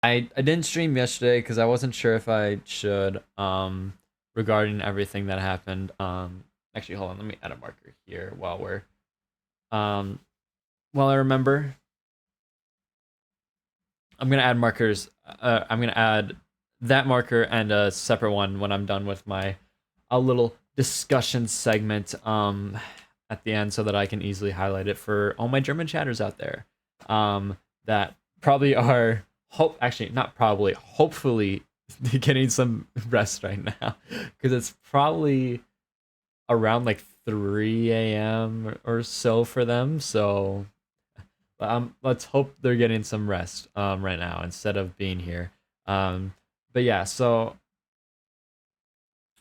I didn't stream yesterday because I wasn't sure if I should regarding everything that happened. Actually, hold on, let me add a marker here um while I remember. I'm gonna add markers. I'm gonna add that marker and a separate one when I'm done with my a little discussion segment at the end so that I can easily highlight it for all my German chatters out there that probably are actually not probably hopefully getting some rest right now because it's probably around like 3 a.m. or so for them. So let's hope they're getting some rest right now instead of being here. But yeah, so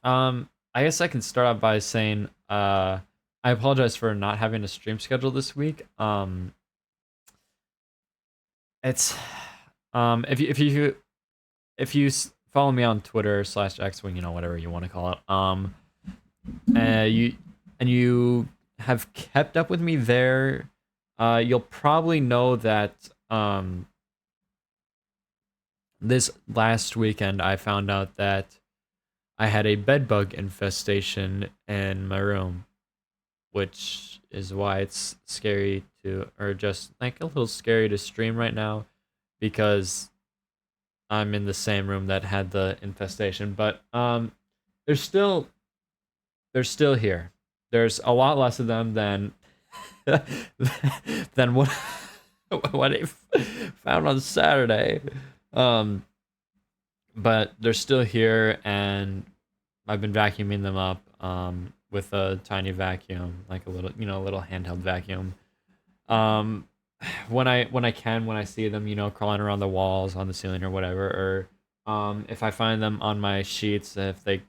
I guess I can start out by saying I apologize for not having a stream schedule this week. It's if you follow me on Twitter slash X, when you know whatever you want to call it, you and you have kept up with me there, you'll probably know that this last weekend I found out that I had a bed bug infestation in my room, which is why it's scary to, or just like a little scary to stream right now because I'm in the same room that had the infestation. But they're still they're still here. There's a lot less of them than than what I found on Saturday. Um, but they're still here, and I've been vacuuming them up with a tiny vacuum, like a little, a little handheld vacuum. Um, when I see them, crawling around the walls, on the ceiling, or whatever, or if I find them on my sheets, if they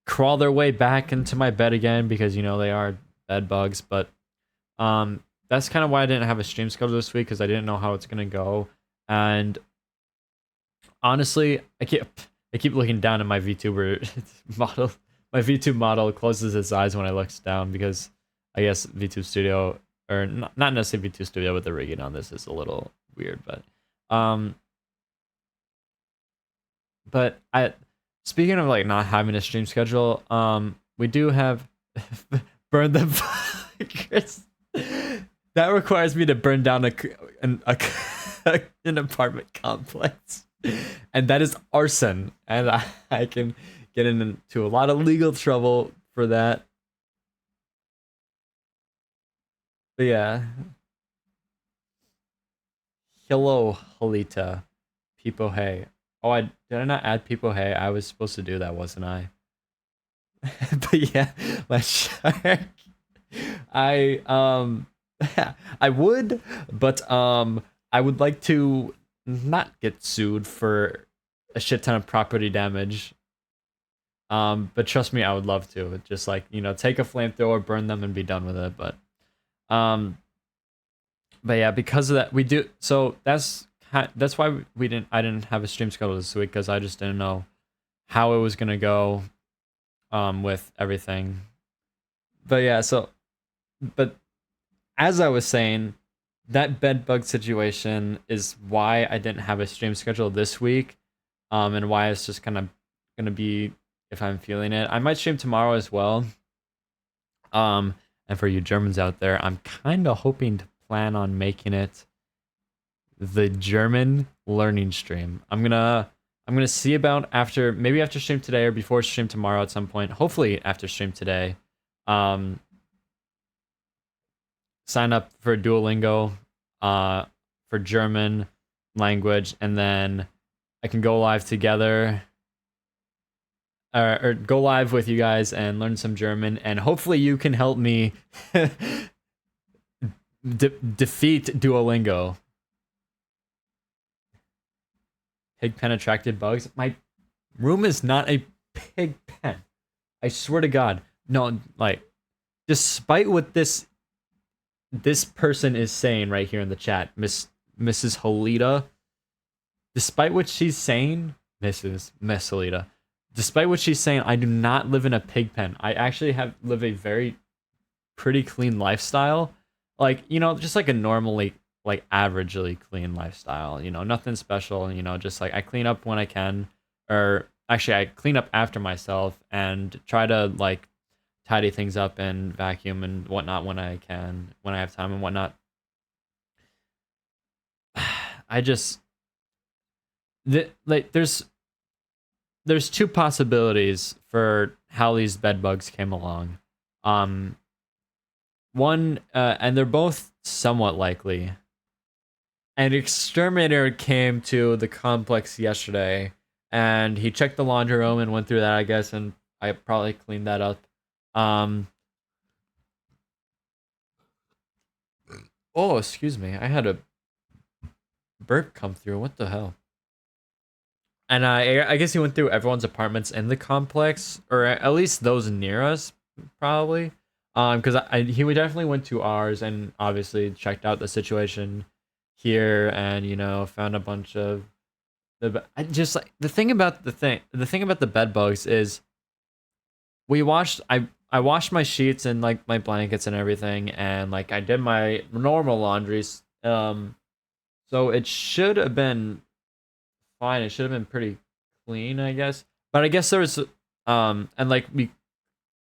crawl their way back into my bed again, because they are bed bugs. But that's kind of why I didn't have a stream schedule this week, because I didn't know how it's gonna go. And honestly, I keep looking down at my VTuber model. My VTube model closes its eyes when I looks down because I guess VTube Studio, or not necessarily VTube Studio, but the rigging on this is a little weird. Um, but I, speaking of like not having a stream schedule, we do have burn the Chris. That requires me to burn down an apartment complex, and that is arson, and I can get into a lot of legal trouble for that. But yeah, hello, Halita, people. Hey, oh, I not add people. Hey, I was supposed to do that, wasn't I? But yeah, let's shark. I I would, but I would like to not get sued for a shit ton of property damage. But trust me, I would love to. Just like, take a flamethrower, burn them, and be done with it. Um, but yeah, because of that, we do. So that's why we didn't. I didn't have a stream schedule this week because I just didn't know how it was gonna go. With everything. But yeah, but as I was saying, that bed bug situation is why I didn't have a stream schedule this week. And why it's just kind of gonna be if I'm feeling it. I might stream tomorrow as well. And for you Germans out there, I'm kind of hoping to plan on making it the German learning stream. I'm gonna see about maybe after stream today or before stream tomorrow at some point. Hopefully after stream today. Um, Sign up for Duolingo, for German language, and then I can go live together, or go live with you guys and learn some German, and hopefully you can help me defeat Duolingo. Pig pen attracted bugs. My room is not a pig pen. I swear to God. No, like, despite what this person is saying right here in the chat, Mrs. Holita, despite what she's saying, Miss Holita, despite what she's saying, I do not live in a pig pen. I actually live a very pretty clean lifestyle. Like, just like a normally like averagely clean lifestyle. You know, nothing special. You know, just like I clean up when I can, or actually I clean up after myself and try to like tidy things up and vacuum and whatnot when I can, when I have time and whatnot. I just like there's two possibilities for how these bed bugs came along. Um, one and they're both somewhat likely. An exterminator came to the complex yesterday, and he checked the laundry room and went through that, I guess, and I probably cleaned that up. Um, oh, excuse me, I had a burp come through. What the hell? And I guess he went through everyone's apartments in the complex, or at least those near us, probably. Because he would definitely went to ours and obviously checked out the situation here, and you know found a bunch of I just like the thing about the bed bugs is we washed I washed my sheets and like my blankets and everything, and like I did my normal laundries. So it should have been fine. It should have been pretty clean, I guess. But I guess there was and like we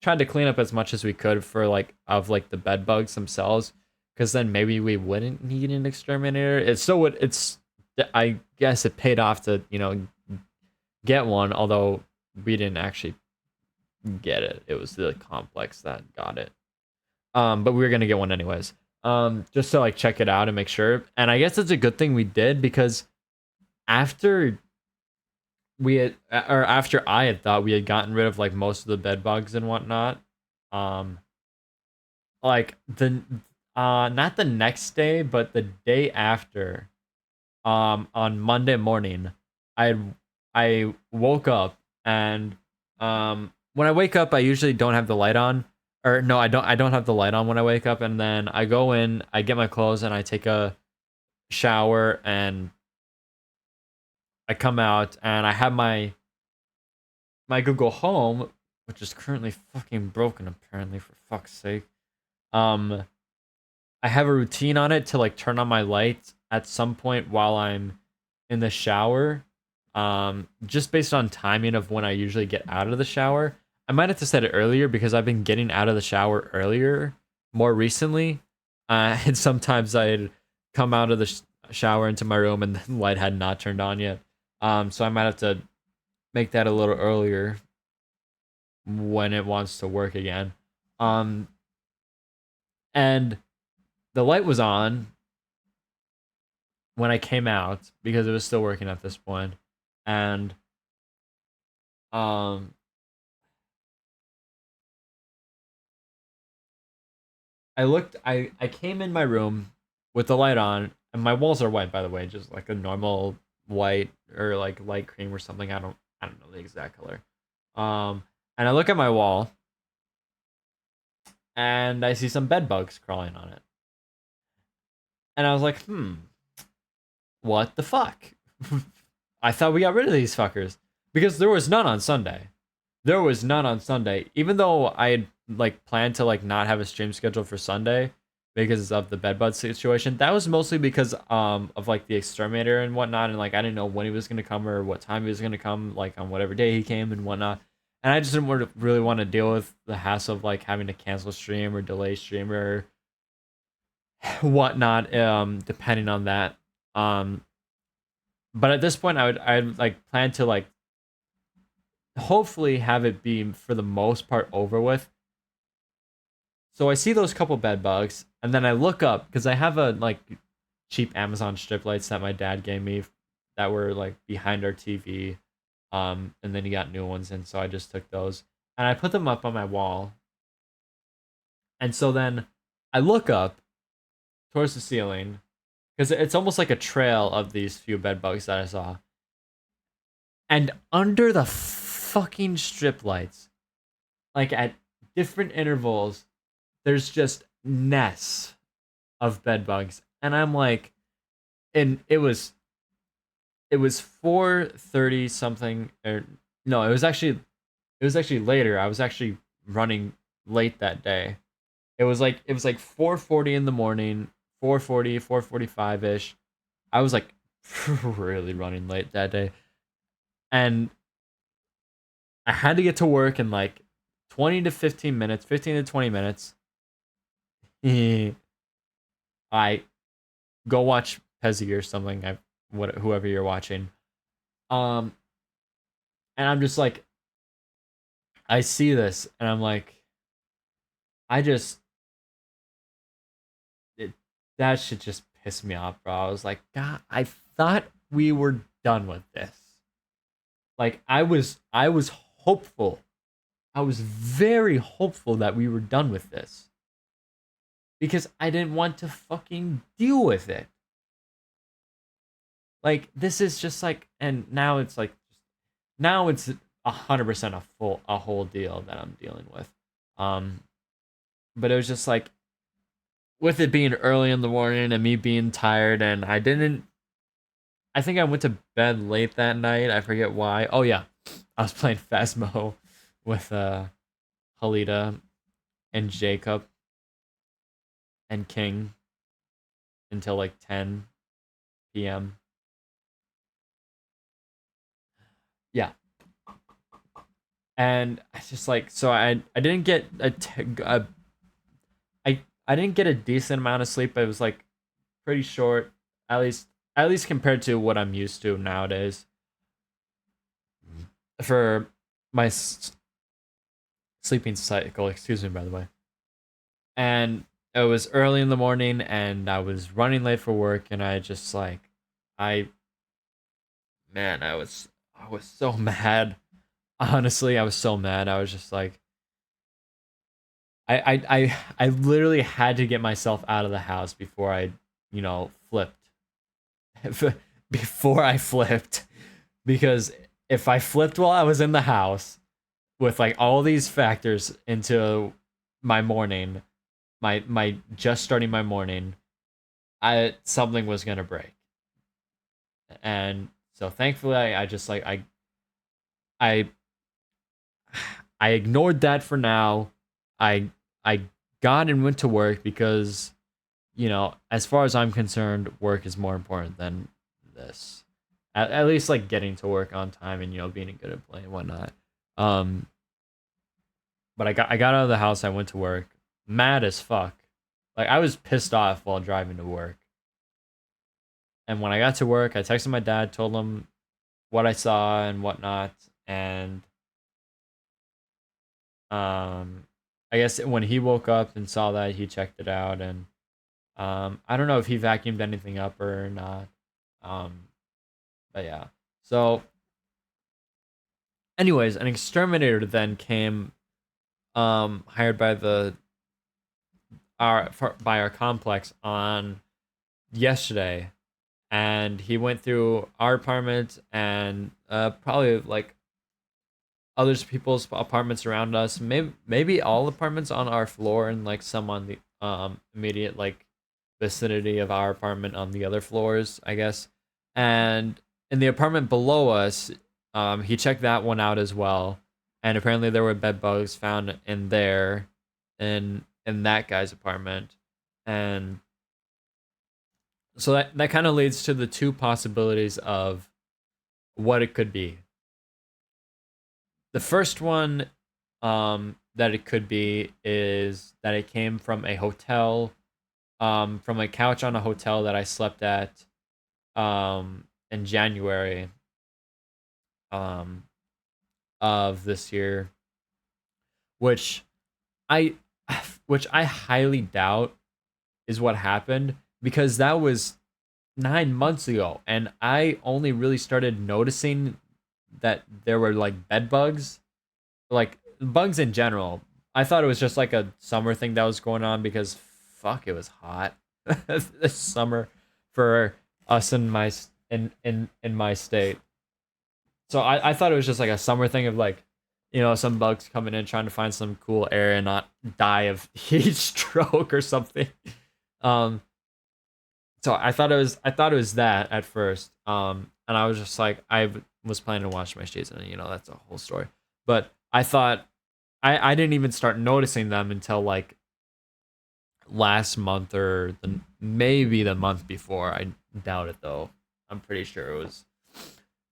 tried to clean up as much as we could for like of like the bed bugs themselves, because then maybe we wouldn't need an exterminator. It's so it's I guess it paid off to get one, although we didn't actually get it. It was the complex that got it. But we were gonna get one anyways. Just to like check it out and make sure. And I guess it's a good thing we did, because after we had or after I had thought we had gotten rid of like most of the bed bugs and whatnot, um like the not the next day but the day after, on Monday morning, I I woke up, and when I wake up I usually don't have the light on, or no, I don't have the light on when I wake up, and then I go in, I get my clothes and I take a shower, and I come out and I have my Google Home, which is currently fucking broken apparently, for fuck's sake. Um I have a routine on it to like turn on my lights at some point while I'm in the shower. Just based on timing of when I usually get out of the shower. I might have to set it earlier because I've been getting out of the shower earlier more recently. And sometimes I'd come out of the shower into my room and the light had not turned on yet. So I might have to make that a little earlier when it wants to work again. Um, and the light was on when I came out because it was still working at this point, and um, I came in my room with the light on, and my walls are white, by the way, just like a normal white or like light cream or something. I don't know the exact color. Um, and I look at my wall and I see some bed bugs crawling on it, and I was like, what the fuck? I thought we got rid of these fuckers because there was none on Sunday. There was none on Sunday, even though I had like planned to like not have a stream scheduled for Sunday because of the bedbug situation. That was mostly because of like the exterminator and whatnot, and like I didn't know when he was gonna come or what time he was gonna come, like on whatever day he came and whatnot. And I just didn't really want to deal with the hassle of like having to cancel stream or delay stream or whatnot, depending on that. Um, but at this point, I'd like plan to like hopefully have it be for the most part over with. So I see those couple bed bugs, and then I look up because I have a like cheap Amazon strip lights that my dad gave me that were like behind our TV. And then he got new ones, and so I just took those and I put them up on my wall. And so then I look up towards the ceiling because it's almost like a trail of these few bed bugs that I saw. And under the fucking strip lights, like at different intervals, there's just nests of bed bugs. And I'm like, and it was 4:30 something, or no, it was actually later. I was actually running late that day. It was like 4:40 in the morning, 4:40, 4:45ish. I was like really running late that day. And I had to get to work in like 20 to 15 minutes, 15 to 20 minutes. I go watch Pezzy or something, whoever you're watching. Um, and I'm just like, I see this, and I'm like, I just, it, that should just piss me off, bro. I was like, God, I thought we were done with this. Like, I was hopeful. I was very hopeful that we were done with this because I didn't want to fucking deal with it. Like, this is just like, and now it's like, now it's 100% a whole deal that I'm dealing with. Um, but it was just like, with it being early in the morning and me being tired, and I think I went to bed late that night. I forget why. Oh yeah, I was playing Phasmo with Halita and Jacob and King until like 10 p.m. Yeah, and I just like, so I didn't get I didn't get a decent amount of sleep. But it was like pretty short, at least compared to what I'm used to nowadays for my sleeping cycle. Excuse me, by the way. And it was early in the morning, and I was running late for work, and I just like, I man, I was so mad. Honestly, I was so mad. I was just like, I literally had to get myself out of the house before I, flipped. Before I flipped, because if I flipped while I was in the house with like all these factors into my morning, my just starting my morning, I something was gonna break. And so thankfully I just like I I ignored that for now. I got and went to work because, as far as I'm concerned, work is more important than this. At least like getting to work on time and being a good employee and whatnot. Um, but I got out of the house. I went to work, mad as fuck. Like, I was pissed off while driving to work. And when I got to work, I texted my dad, told him what I saw and whatnot, and I guess when he woke up and saw that, he checked it out, and I don't know if he vacuumed anything up or not. Um, but yeah. So, anyways, an exterminator then came, hired by our complex on yesterday, and he went through our apartment and probably like other people's apartments around us, maybe all apartments on our floor, and like some on the immediate like vicinity of our apartment on the other floors, I guess. And in the apartment below us, he checked that one out as well, and apparently there were bed bugs found in there, in that guy's apartment. And so that kind of leads to the two possibilities of what it could be. The first one, that it could be, is that it came from a hotel, from a couch on a hotel that I slept at, in January, um, of this year, which I, which I highly doubt is what happened, because that was 9 months ago, and I only really started noticing that there were like bed bugs, like bugs in general. I thought it was just like a summer thing that was going on because fuck, it was hot this summer for us in my state. So I thought it was just like a summer thing of like, some bugs coming in trying to find some cool air and not die of heat stroke or something. Um, so I thought it was that at first. And I was just like, was planning to wash my sheets, and that's a whole story. But I thought I didn't even start noticing them until like last month or maybe the month before. I doubt it though. I'm pretty sure it was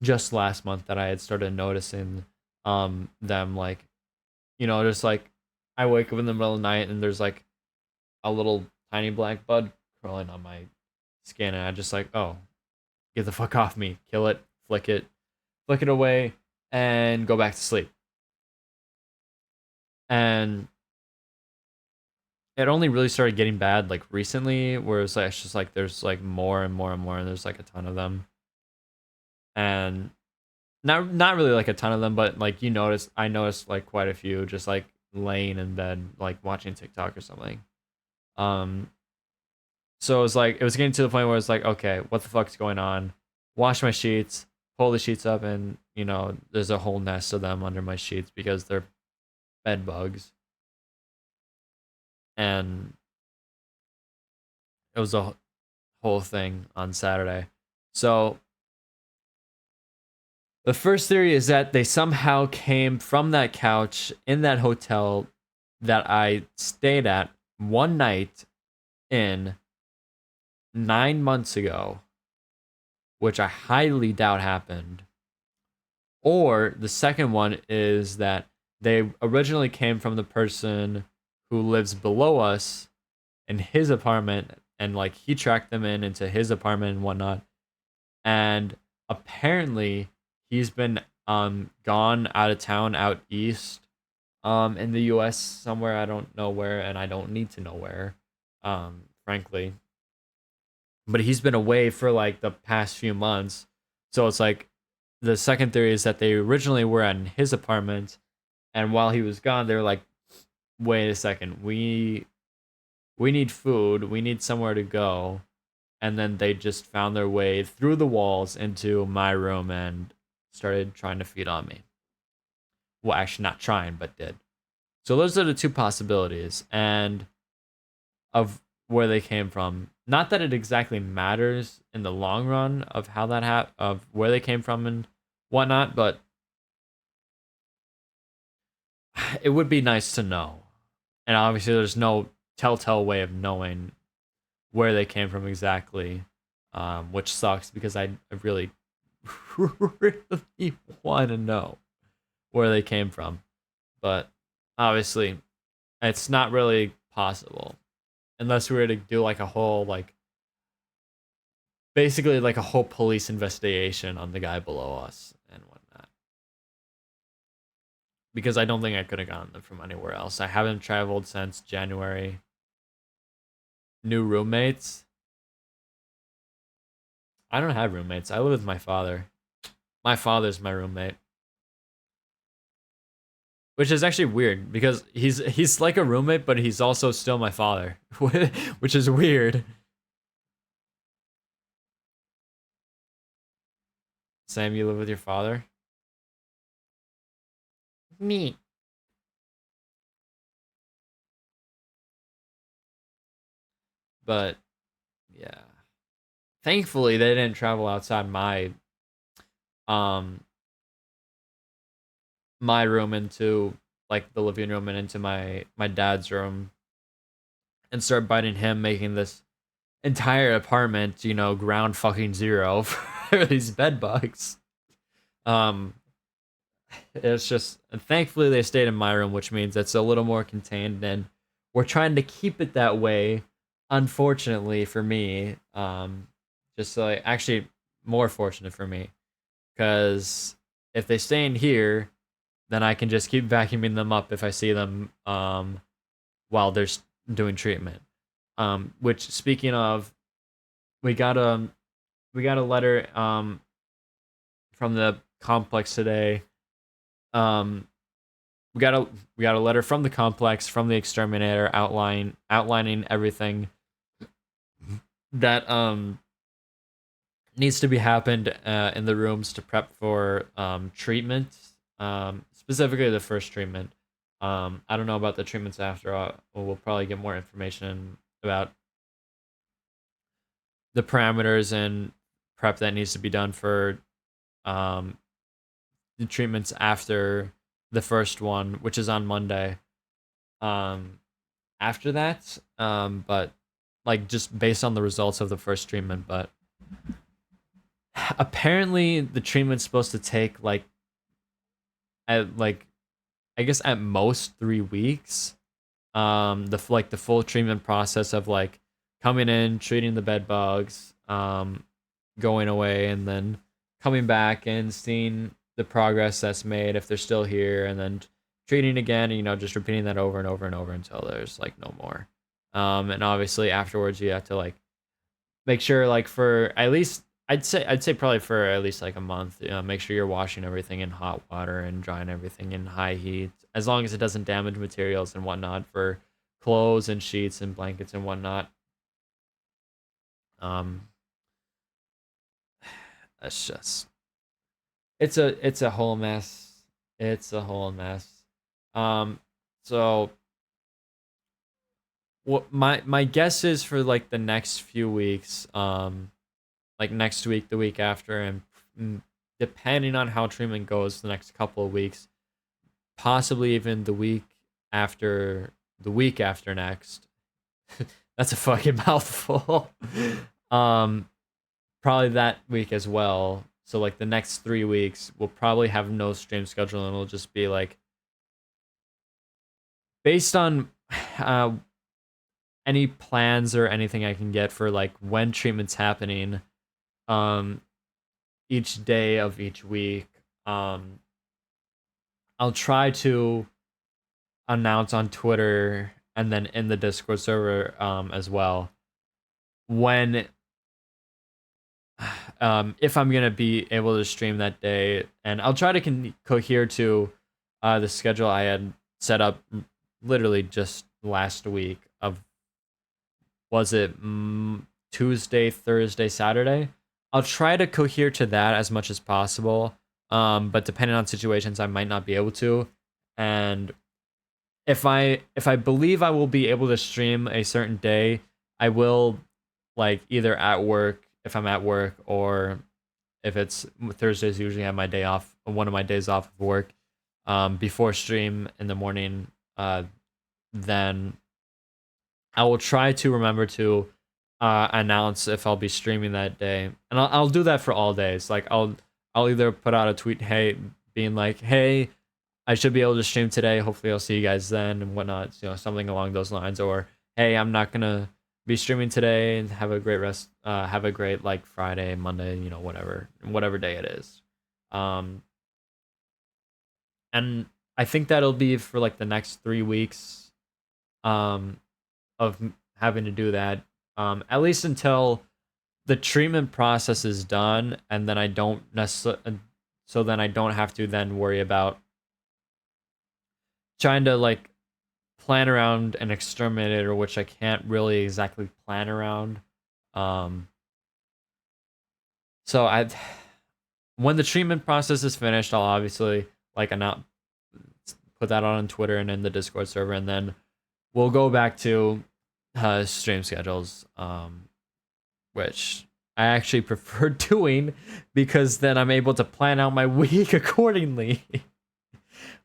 just last month that I had started noticing them, like, just like I wake up in the middle of the night and there's like a little tiny black bud crawling on my skin, and I just like, oh, get the fuck off me, kill it, flick it away, and go back to sleep. And it only really started getting bad like recently, where it's just like there's like more and more and more, and there's like a ton of them, and not really like a ton of them, but like I noticed like quite a few just like laying in bed like watching TikTok or something. Um, so it was getting to the point where it's like, okay, what the fuck's going on? Wash my sheets, pull the sheets up, and there's a whole nest of them under my sheets because they're bed bugs, and it was a whole thing on Saturday. So the first theory is that they somehow came from that couch in that hotel that I stayed at one night in 9 months ago, which I highly doubt happened. Or the second one is that they originally came from the person who lives below us in his apartment, and like he tracked them into his apartment and whatnot. And apparently he's been gone out of town out east in the US somewhere. I don't know where, and I don't need to know where, frankly. But he's been away for like the past few months. So it's like the second theory is that they originally were in his apartment, and while he was gone, they were like, wait a second, we need food, we need somewhere to go. And then they just found their way through the walls into my room and started trying to feed on me. Well, actually, not trying, but did. So those are the two possibilities, and of where they came from. Not that it exactly matters in the long run of how of where they came from and whatnot, but it would be nice to know. And obviously, there's no telltale way of knowing where they came from exactly, which sucks because I really, really want to know where they came from. But obviously, it's not really possible unless we were to do like a whole, like, basically like a whole police investigation on the guy below us and whatnot. Because I don't think I could have gotten them from anywhere else. I haven't traveled since January. New roommates? I don't have roommates. I live with my father. My father's my roommate. Which is actually weird because he's like a roommate, but he's also still my father, which is weird. Sam, you live with your father? Me. But yeah, thankfully they didn't travel outside um my room into like the living room and into my dad's room and start biting him, making this entire apartment, ground fucking zero for these bed bugs. Um, it's just, and thankfully they stayed in my room, which means it's a little more contained, and we're trying to keep it that way. Unfortunately for me, just so actually more fortunate for me, because if they stay in here, then I can just keep vacuuming them up if I see them while they're doing treatment. Which, speaking of, we got a letter from the complex today. Um, we got a letter from the complex, from the exterminator, outlining everything that needs to be happened in the rooms to prep for treatment. Specifically the first treatment. I don't know about the treatments after. We'll probably get more information about the parameters and prep that needs to be done for um, the treatments after the first one, which is on Monday. Um, after that. But like just based on the results of the first treatment, but apparently the treatment's supposed to take like I guess at most 3 weeks. The full treatment process of like coming in, treating the bed bugs, going away, and then coming back and seeing the progress that's made if they're still here, and then treating again, and, just repeating that over and over and over until there's like no more. And obviously afterwards you have to like make sure like for at least I'd say probably for at least like a month. Make sure you're washing everything in hot water and drying everything in high heat, as long as it doesn't damage materials and whatnot for clothes and sheets and blankets and whatnot. Um, that's just it's a whole mess. It's a whole mess. Um, so what my guess is for like the next few weeks, like next week, the week after, and depending on how treatment goes, the next couple of weeks, possibly even the week after next. That's a fucking mouthful. um, Probably that week as well. So like the next 3 weeks, we'll probably have no stream schedule, and it'll just be like based on uh, any plans or anything I can get for like when treatment's happening. Um, each day of each week. Um, I'll try to announce on Twitter and then in the Discord server as well when if I'm gonna be able to stream that day, and I'll try to cohere to the schedule I had set up literally just last week of was it Tuesday, Thursday, Saturday. I'll try to cohere to that as much as possible. But depending on situations, I might not be able to. And if I believe I will be able to stream a certain day, I will like either at work if I'm at work, or if it's Thursdays usually I have my day off, one of my days off of work, before stream in the morning, then I will try to remember to announce if I'll be streaming that day, and I'll do that for all days. Like I'll either put out a tweet, hey, being like, hey, I should be able to stream today. Hopefully, I'll see you guys then and whatnot. Something along those lines, or hey, I'm not gonna be streaming today, and have a great rest. Have a great like Friday, Monday, whatever day it is. Um, and I think that'll be for like the next 3 weeks. Of having to do that, at least until the treatment process is done, and then I don't necessarily, so then I don't have to then worry about trying to like plan around an exterminator, which I can't really exactly plan around. Um, so I, when the treatment process is finished, I'll obviously like announce, put that on Twitter and in the Discord server, and then we'll go back to stream schedules, which I actually prefer doing because then I'm able to plan out my week accordingly,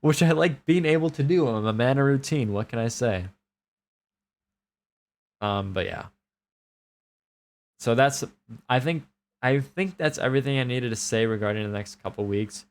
which I like being able to do. I'm a man of routine. What can I say? But yeah. So that's I think that's everything I needed to say regarding the next couple weeks.